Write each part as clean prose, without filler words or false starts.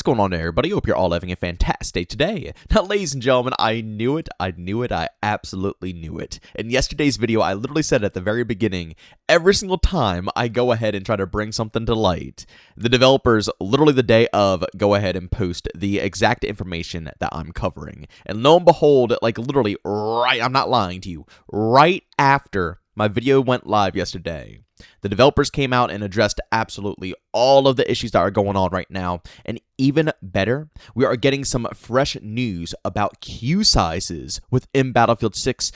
What's going on there, everybody? Hope you're all having a fantastic day today. Now, ladies and gentlemen, I knew it, I absolutely knew it. In yesterday's video, I literally said at the very beginning, every single time I go ahead and try to bring something to light, the developers, literally the day of, go ahead and post the exact information that I'm covering. And lo and behold, like literally right, I'm not lying to you, right after my video went live yesterday, the developers came out and addressed absolutely all of the issues that are going on right now. And even better, we are getting some fresh news about queue sizes within Battlefield 6.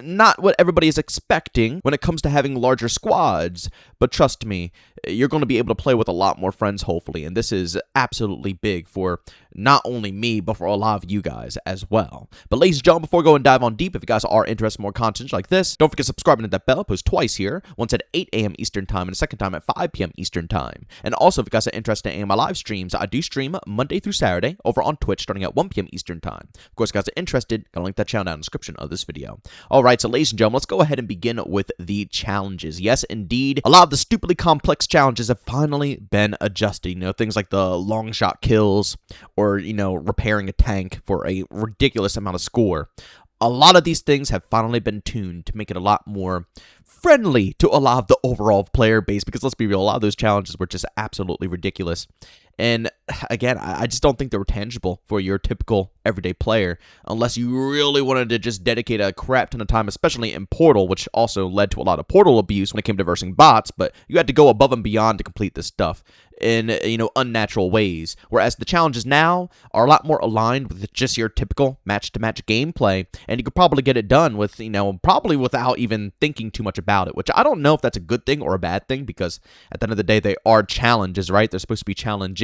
Not what everybody is expecting when it comes to having larger squads, but trust me, you're going to be able to play with a lot more friends, hopefully. And this is absolutely big for not only me, but for a lot of you guys as well. But ladies and gentlemen, before we go and dive on deep, if you guys are interested in more content like this, don't forget to subscribe and hit that bell. I post twice here, once at 8 a.m. Eastern Time and a second time at 5 p.m. Eastern Time. And also, if you guys are interested in my live streams, I do stream Monday through Saturday over on Twitch starting at 1 p.m. Eastern Time. Of course, if you guys are interested, gonna link that channel down in the description of this video. Alright, so ladies and gentlemen, let's go ahead and begin with the challenges. Yes, indeed, a lot of the stupidly complex challenges have finally been adjusted. You know, things like the long shot kills or, you know, repairing a tank for a ridiculous amount of score. A lot of these things have finally been tuned to make it a lot more friendly to a lot of the overall player base, because let's be real, a lot of those challenges were just absolutely ridiculous. And again, I just don't think they were tangible for your typical everyday player unless you really wanted to just dedicate a crap ton of time, especially in Portal, which also led to a lot of Portal abuse when it came to versing bots. But you had to go above and beyond to complete this stuff in, you know, unnatural ways. Whereas the challenges now are a lot more aligned with just your typical match-to-match gameplay, and you could probably get it done with, you know, probably without even thinking too much about it, which I don't know if that's a good thing or a bad thing, because at the end of the day, they are challenges, right? They're supposed to be challenging.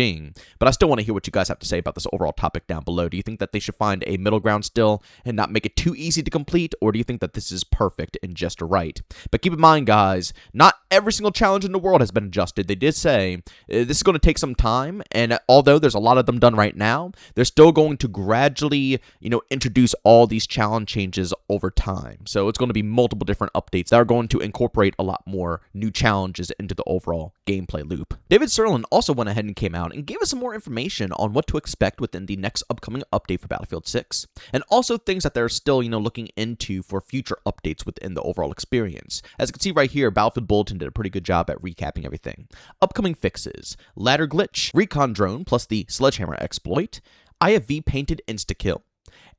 But I still want to hear what you guys have to say about this overall topic down below. Do you think that they should find a middle ground still and not make it too easy to complete, or do you think that this is perfect and just right? But keep in mind, guys, not every single challenge in the world has been adjusted. They did say this is going to take some time, and although there's a lot of them done right now, they're still going to gradually, you know, introduce all these challenge changes over time. So it's going to be multiple different updates that are going to incorporate a lot more new challenges into the overall gameplay loop. David Sirlin also went ahead and came out and gave us some more information on what to expect within the next upcoming update for Battlefield 6, and also things that they're still, you know, looking into for future updates within the overall experience. As you can see right here, Battlefield Bulletin did a pretty good job at recapping everything. Upcoming fixes: ladder glitch, recon drone plus the sledgehammer exploit, IFV painted insta-kill,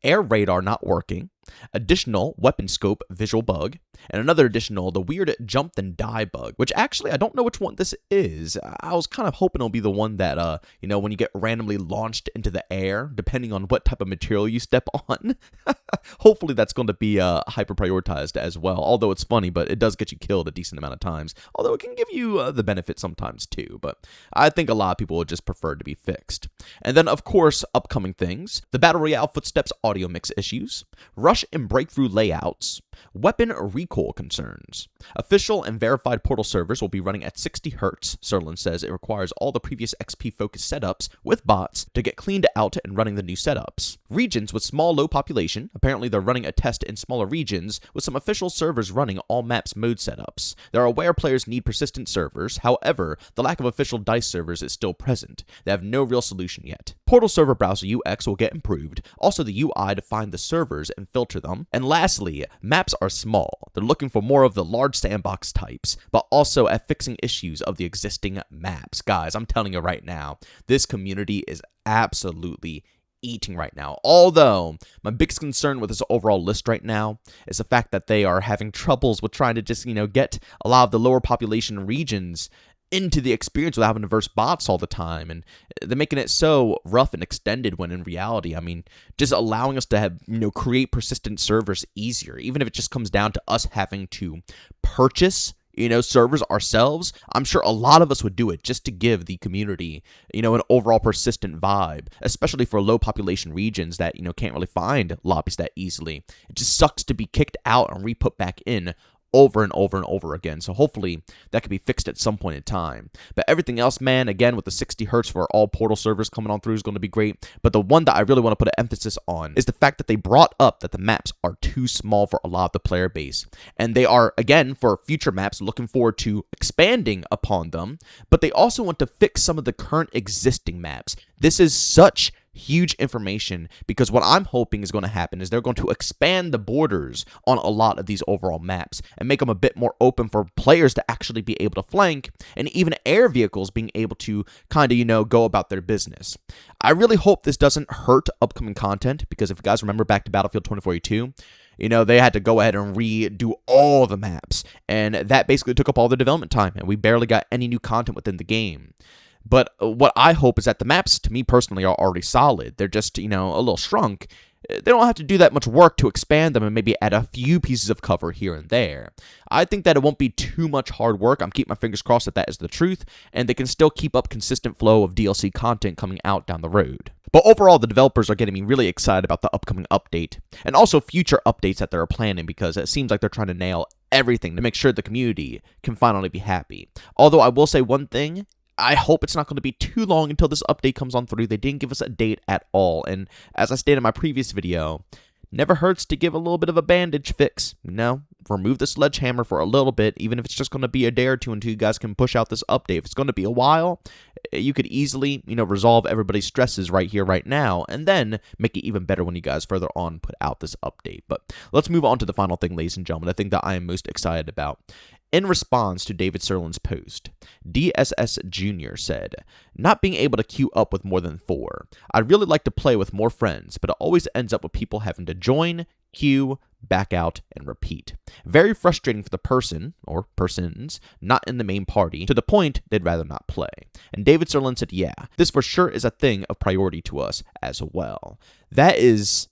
air radar not working, additional weapon scope visual bug, and another additional, the weird jump then die bug, which actually I don't know which one this is. I was kind of hoping it'll be the one that, you know, when you get randomly launched into the air, depending on what type of material you step on. Hopefully that's going to be hyper prioritized as well, although it's funny, but it does get you killed a decent amount of times, although it can give you the benefit sometimes too, but I think a lot of people would just prefer it to be fixed. And then, of course, upcoming things: the Battle Royale Footsteps audio mix issues, rush and breakthrough layouts, weapon recoil concerns. Official and verified Portal servers will be running at 60 Hz. Sirlin says it requires all the previous XP-focused setups with bots to get cleaned out and running the new setups. Regions with small low population, apparently they're running a test in smaller regions with some official servers running all maps mode setups. They're aware players need persistent servers, however, the lack of official DICE servers is still present. They have no real solution yet. Portal server browser UX will get improved, also the UI to find the servers and filter them. And lastly, maps are small. They're looking for more of the large sandbox types, but also at fixing issues of the existing maps. Guys, I'm telling you right now, this community is absolutely eating right now. Although, my biggest concern with this overall list right now is the fact that they are having troubles with trying to just, you know, get a lot of the lower population regions into the experience without having to verse bots all the time, and they're making it so rough and extended when in reality, I mean, just allowing us to have, you know, create persistent servers easier, even if it just comes down to us having to purchase, you know, servers ourselves. I'm sure a lot of us would do it just to give the community, you know, an overall persistent vibe, especially for low population regions that, you know, can't really find lobbies that easily. It just sucks to be kicked out and re-put back in over and over and over again. So hopefully that could be fixed at some point in time. But everything else, man, again, with the 60 hertz for all portal servers coming on through is going to be great. But the one that I really want to put an emphasis on is the fact that they brought up that the maps are too small for a lot of the player base. And they are, again, for future maps, looking forward to expanding upon them. But they also want to fix some of the current existing maps. This is such huge information, because what I'm hoping is going to happen is they're going to expand the borders on a lot of these overall maps and make them a bit more open for players to actually be able to flank, and even air vehicles being able to kind of, go about their business. I really hope this doesn't hurt upcoming content, because if you guys remember back to Battlefield 2042, they had to go ahead and redo all the maps, and that basically took up all the development time, and we barely got any new content within the game. But what I hope is that the maps, to me personally, are already solid. They're just, a little shrunk. They don't have to do that much work to expand them and maybe add a few pieces of cover here and there. I think that it won't be too much hard work. I'm keeping my fingers crossed that is the truth, and they can still keep up consistent flow of DLC content coming out down the road. But overall, the developers are getting me really excited about the upcoming update, and also future updates that they're planning, because it seems like they're trying to nail everything to make sure the community can finally be happy. Although I will say one thing, I hope it's not going to be too long until this update comes on through. They didn't give us a date at all, and as I stated in my previous video, never hurts to give a little bit of a bandage fix. Remove the sledgehammer for a little bit, even if it's just going to be a day or two until you guys can push out this update. If it's going to be a while, you could easily, resolve everybody's stresses right here, right now, and then make it even better when you guys further on put out this update. But let's move on to the final thing, ladies and gentlemen, I think that I am most excited about. In response to David Sirlin's post, DSS Jr. said, "Not being able to queue up with more than 4. I'd really like to play with more friends, but it always ends up with people having to join, queue, back out, and repeat. Very frustrating for the person, or persons, not in the main party, to the point they'd rather not play." And David Sirlin said, "Yeah, this for sure is a thing of priority to us as well." That is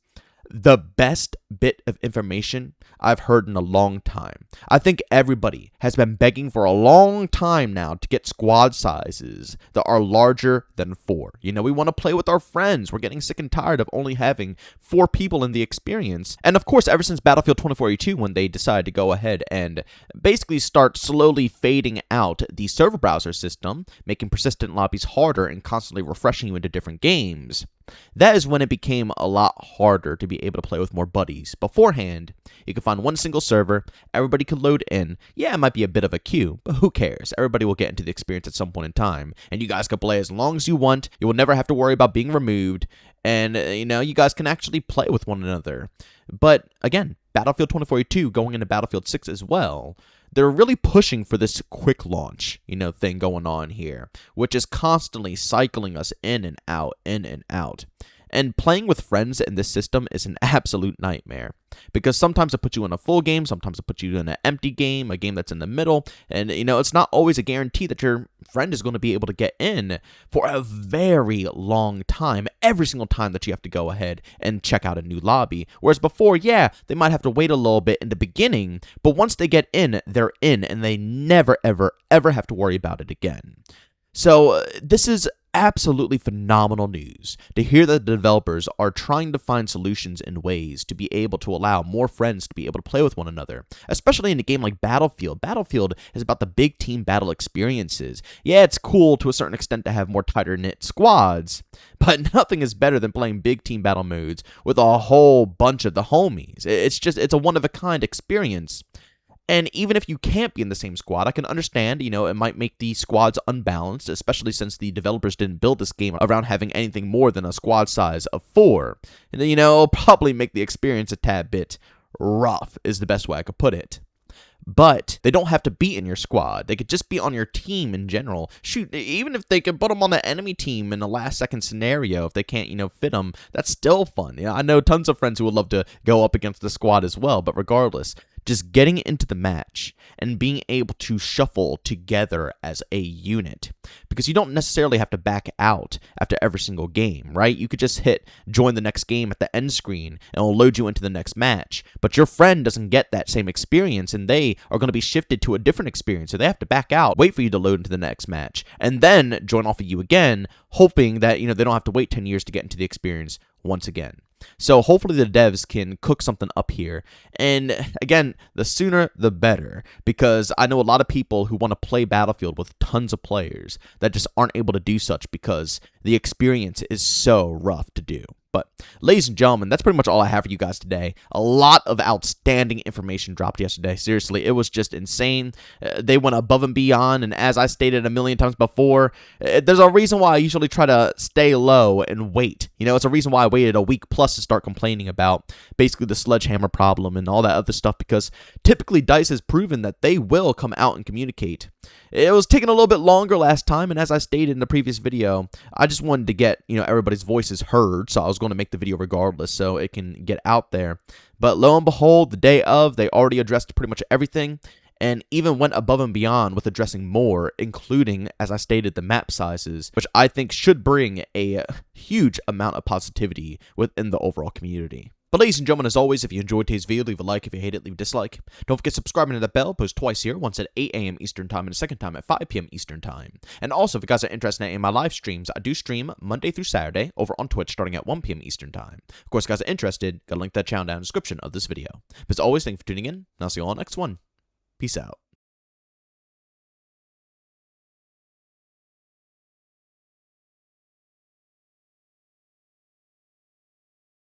the best bit of information I've heard in a long time. I think everybody has been begging for a long time now to get squad sizes that are larger than 4. We want to play with our friends. We're getting sick and tired of only having 4 people in the experience. And of course, ever since Battlefield 2042, when they decided to go ahead and basically start slowly fading out the server browser system, making persistent lobbies harder and constantly refreshing you into different games, that is when it became a lot harder to be able to play with more buddies. Beforehand, you could find one single server, everybody could load in. Yeah, it might be a bit of a queue, but who cares? Everybody will get into the experience at some point in time, and you guys can play as long as you want. You will never have to worry about being removed, and, you guys can actually play with one another. But, again, Battlefield 2042 going into Battlefield 6 as well, they're really pushing for this quick launch, thing going on here, which is constantly cycling us in and out, in and out. And playing with friends in this system is an absolute nightmare, because sometimes it puts you in a full game, sometimes it puts you in an empty game, a game that's in the middle, and, it's not always a guarantee that your friend is going to be able to get in for a very long time, every single time that you have to go ahead and check out a new lobby. Whereas before, yeah, they might have to wait a little bit in the beginning, but once they get in, they're in, and they never, ever, ever have to worry about it again. So this is absolutely phenomenal news to hear that the developers are trying to find solutions and ways to be able to allow more friends to be able to play with one another, especially in a game like Battlefield. Battlefield is about the big team battle experiences. Yeah, it's cool to a certain extent to have more tighter-knit squads, but nothing is better than playing big team battle modes with a whole bunch of the homies. It's a one-of-a-kind experience. And even if you can't be in the same squad, I can understand, it might make the squads unbalanced, especially since the developers didn't build this game around having anything more than a squad size of 4. And then, it'll probably make the experience a tad bit rough, is the best way I could put it. But they don't have to be in your squad. They could just be on your team in general. Shoot, even if they could put them on the enemy team in a last-second scenario, if they can't, fit them, that's still fun. I know tons of friends who would love to go up against the squad as well, but regardless, just getting into the match and being able to shuffle together as a unit. Because you don't necessarily have to back out after every single game, right? You could just hit join the next game at the end screen and it'll load you into the next match. But your friend doesn't get that same experience and they are going to be shifted to a different experience. So they have to back out, wait for you to load into the next match, and then join off of you again, hoping that, they don't have to wait 10 years to get into the experience once again. So hopefully the devs can cook something up here. And again, the sooner the better, because I know a lot of people who want to play Battlefield with tons of players that just aren't able to do such because the experience is so rough to do. But, ladies and gentlemen, that's pretty much all I have for you guys today. A lot of outstanding information dropped yesterday. Seriously, it was just insane. They went above and beyond, and as I stated a million times before, there's a reason why I usually try to stay low and wait. You know, it's a reason why I waited a week plus to start complaining about basically the sledgehammer problem and all that other stuff, because typically DICE has proven that they will come out and communicate. It was taking a little bit longer last time, and as I stated in the previous video, I just wanted to get, everybody's voices heard, so I was going to make the video regardless so it can get out there. But lo and behold, the day of, they already addressed pretty much everything, and even went above and beyond with addressing more, including, as I stated, the map sizes, which I think should bring a huge amount of positivity within the overall community. But ladies and gentlemen, as always, if you enjoyed today's video, leave a like. If you hate it, leave a dislike. Don't forget subscribing to the bell. Post twice here, once at 8 a.m. Eastern Time and a second time at 5 p.m. Eastern Time. And also, if you guys are interested in my live streams, I do stream Monday through Saturday over on Twitch starting at 1 p.m. Eastern Time. Of course, if you guys are interested, got a link to that channel down in the description of this video. But as always, thank you for tuning in, and I'll see you all next one. Peace out.